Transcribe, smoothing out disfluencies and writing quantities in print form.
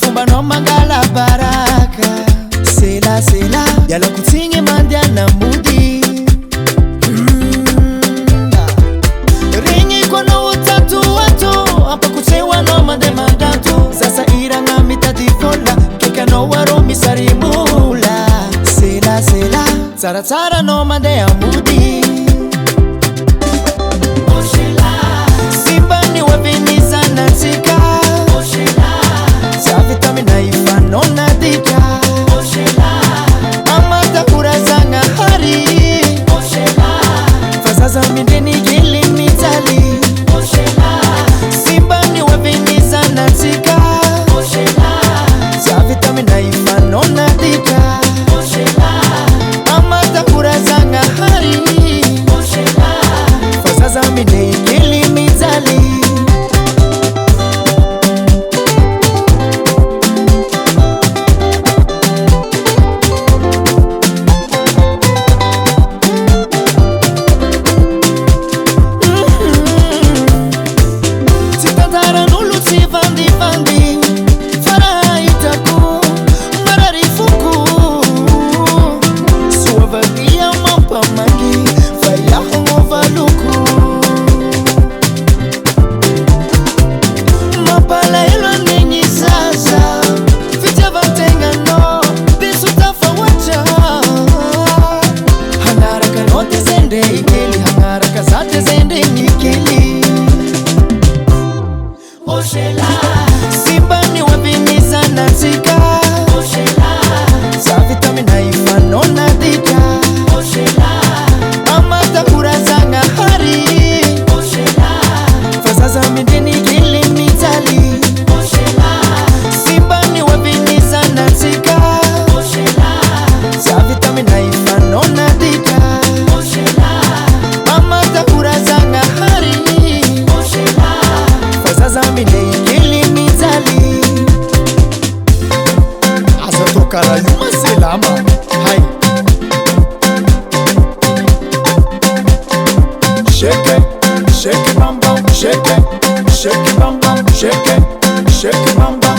fomba no mangala baraka sela sela yala kutsingi mandiana mudi ringi kono utatu watu hapa kuchewa no mande mandatu sasa iranga mitatifola keka no waro misarimula sela sela tsara tsara no mande ya mudi Simbani waviniza natika Savitami na ifano nadika Amata kurazanga hari Fazaza mindeni gili mitali Simbani waviniza natika Savitami na ifano nadika Amata kurazanga hari Fazaza mindeni gili mitali Simbani waviniza natika Savitami na ifano nadika Amata kurazanga hari Fazaza mindeni gili mitali Simbani waviniza natika Savitami na ifano nadika Amata kurazanga hari Fazaza mindeni gili mitali Azatokara yuma selama Hai Shake it, shake it bam bam, shake it bam bam, shake it bam bam